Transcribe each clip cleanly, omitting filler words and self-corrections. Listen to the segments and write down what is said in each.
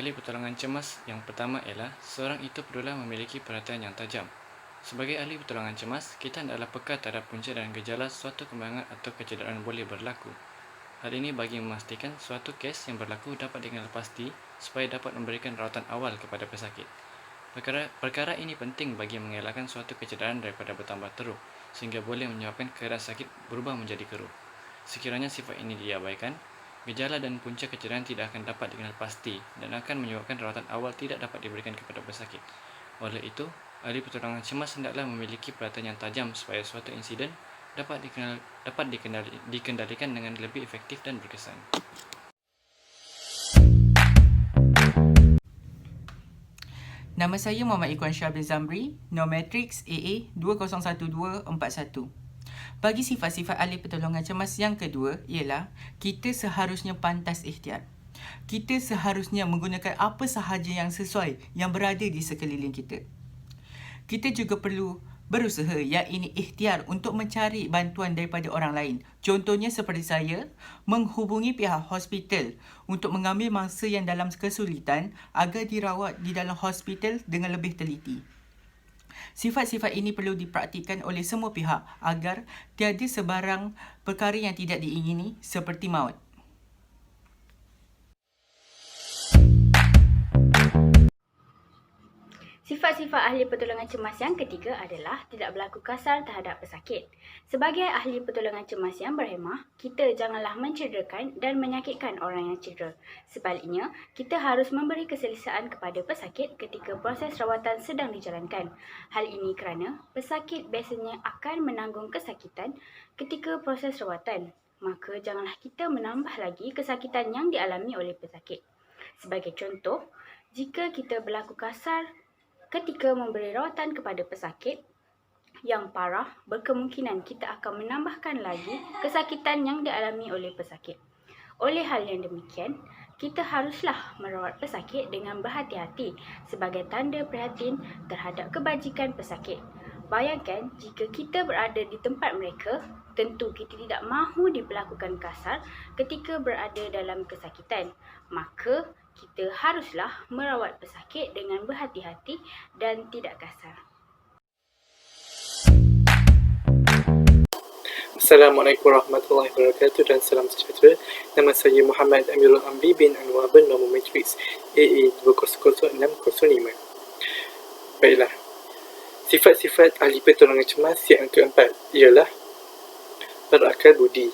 ahli pertolongan cemas yang pertama ialah seorang itu perlulah memiliki perhatian yang tajam. Sebagai ahli pertolongan cemas, kita hendaklah peka terhadap punca dan gejala suatu kembangan atau kecederaan boleh berlaku. Hal ini bagi memastikan suatu kes yang berlaku dapat dikenal pasti supaya dapat memberikan rawatan awal kepada pesakit. Perkara ini penting bagi mengelakkan suatu kecederaan daripada bertambah teruk sehingga boleh menyebabkan keadaan sakit berubah menjadi keruh. Sekiranya sifat ini diabaikan, gejala dan punca kecederaan tidak akan dapat dikenal pasti dan akan menyebabkan rawatan awal tidak dapat diberikan kepada pesakit. Oleh itu, ahli pertolongan cemas hendaklah memiliki perhatian yang tajam supaya suatu insiden dapat dikendalikan dengan lebih efektif dan berkesan. Nama saya Muhammad Ikhwan Syah bin Zamri, Nomatrix AA 201241. Bagi sifat-sifat ahli pertolongan cemas yang kedua ialah kita seharusnya pantas ikhtiar. Kita seharusnya menggunakan apa sahaja yang sesuai yang berada di sekeliling kita. Kita juga perlu berusaha, iaitu ikhtiar untuk mencari bantuan daripada orang lain. Contohnya seperti saya, menghubungi pihak hospital untuk mengambil mangsa yang dalam kesulitan agar dirawat di dalam hospital dengan lebih teliti. Sifat-sifat ini perlu dipraktikkan oleh semua pihak agar tiada sebarang perkara yang tidak diingini seperti maut. Sifat-sifat ahli pertolongan cemas yang ketiga adalah tidak berlaku kasar terhadap pesakit. Sebagai ahli pertolongan cemas yang berhemah, kita janganlah mencederakan dan menyakitkan orang yang cedera. Sebaliknya, kita harus memberi keselesaan kepada pesakit ketika proses rawatan sedang dijalankan. Hal ini kerana pesakit biasanya akan menanggung kesakitan ketika proses rawatan. Maka janganlah kita menambah lagi kesakitan yang dialami oleh pesakit. Sebagai contoh, jika kita berlaku kasar ketika memberi rawatan kepada pesakit yang parah, berkemungkinan kita akan menambahkan lagi kesakitan yang dialami oleh pesakit. Oleh hal yang demikian, kita haruslah merawat pesakit dengan berhati-hati sebagai tanda prihatin terhadap kebajikan pesakit. Bayangkan jika kita berada di tempat mereka, tentu kita tidak mahu diperlakukan kasar ketika berada dalam kesakitan. Maka kita haruslah merawat pesakit dengan berhati-hati dan tidak kasar. Assalamualaikum warahmatullahi wabarakatuh dan salam sejahtera. Nama saya Muhammad Amirul Amri bin Anwar bin Nomatrix AA 200605. Baiklah, sifat-sifat ahli pertolongan cemas yang keempat ialah berakal budi.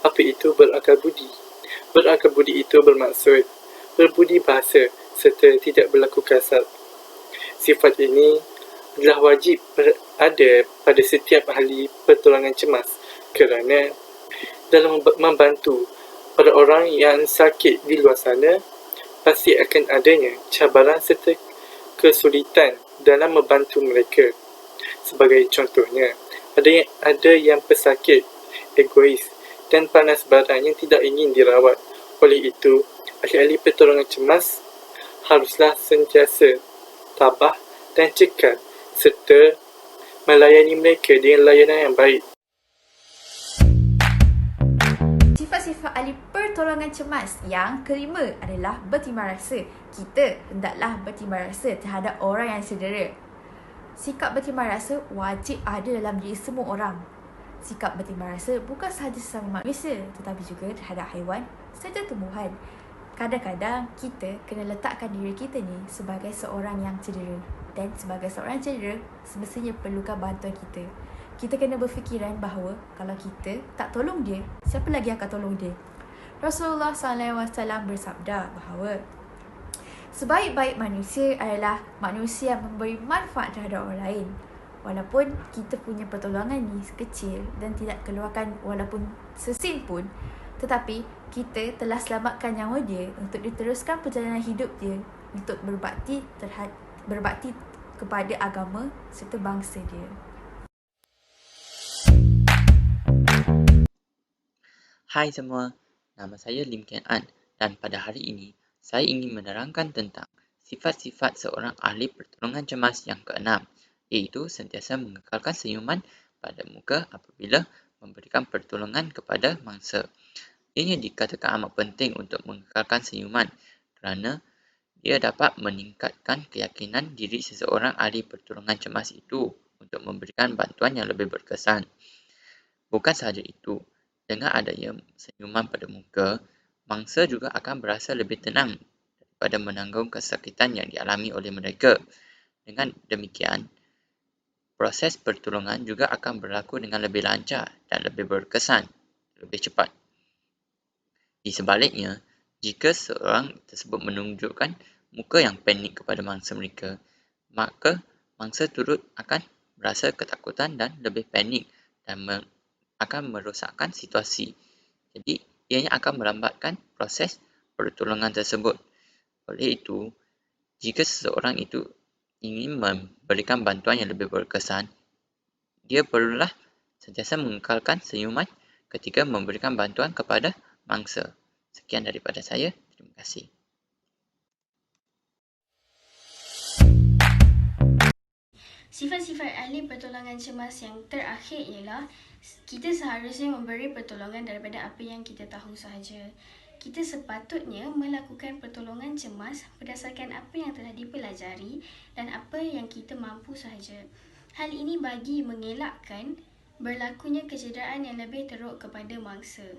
Apa itu berakal budi? Berakal budi itu bermaksud berbudi bahasa serta tidak berlaku kasar. Sifat ini adalah wajib ada pada setiap ahli pertolongan cemas kerana dalam membantu orang-orang yang sakit di luar sana, pasti akan adanya cabaran serta kesulitan dalam membantu mereka. Sebagai contohnya, ada yang pesakit, egois dan panas badan yang tidak ingin dirawat. Oleh itu, ahli-ahli pertolongan cemas haruslah sentiasa tabah dan cekal serta melayani mereka dengan layanan yang baik. Sifat-sifat ahli pertolongan cemas yang kelima adalah bertimbang rasa. Kita hendaklah bertimbang rasa terhadap orang yang cedera. Sikap bertimbang rasa wajib ada dalam diri semua orang. Sikap bertimbang rasa bukan sahaja sesama manusia tetapi juga terhadap haiwan serta tumbuhan. Kadang-kadang kita kena letakkan diri kita ni sebagai seorang yang cedera. Dan sebagai seorang cedera, semestinya perlukan bantuan kita. Kita kena berfikiran bahawa kalau kita tak tolong dia, siapa lagi akan tolong dia? Rasulullah SAW bersabda bahawa sebaik-baik manusia adalah manusia yang memberi manfaat terhadap orang lain. Walaupun kita punya pertolongan ni kecil dan tidak keluarkan walaupun sesin pun, tetapi kita telah selamatkan nyawa dia untuk diteruskan perjalanan hidup dia untuk berbakti kepada agama serta bangsa dia. Hai semua, nama saya Lim Kian An dan pada hari ini saya ingin menerangkan tentang sifat-sifat seorang ahli pertolongan cemas yang keenam, iaitu sentiasa mengekalkan senyuman pada muka apabila memberikan pertolongan kepada mangsa. Ini dikatakan amat penting untuk mengekalkan senyuman kerana Ia dapat meningkatkan keyakinan diri seseorang ahli pertolongan cemas itu untuk memberikan bantuan yang lebih berkesan. Bukan sahaja itu, dengan adanya senyuman pada muka, mangsa juga akan berasa lebih tenang daripada menanggung kesakitan yang dialami oleh mereka. Dengan demikian, proses pertolongan juga akan berlaku dengan lebih lancar dan lebih berkesan, lebih cepat. Di sebaliknya, jika seorang tersebut menunjukkan muka yang panik kepada mangsa mereka, maka mangsa turut akan berasa ketakutan dan lebih panik dan akan merosakkan situasi. Jadi, ianya akan melambatkan proses pertolongan tersebut. Oleh itu, jika seseorang itu ingin memberikan bantuan yang lebih berkesan, dia perlulah sentiasa mengekalkan senyuman ketika memberikan bantuan kepada mangsa. Sekian daripada saya. Terima kasih. Sifat-sifat ahli pertolongan cemas yang terakhir ialah kita seharusnya memberi pertolongan daripada apa yang kita tahu sahaja. Kita sepatutnya melakukan pertolongan cemas berdasarkan apa yang telah dipelajari dan apa yang kita mampu sahaja. Hal ini bagi mengelakkan berlakunya kecederaan yang lebih teruk kepada mangsa.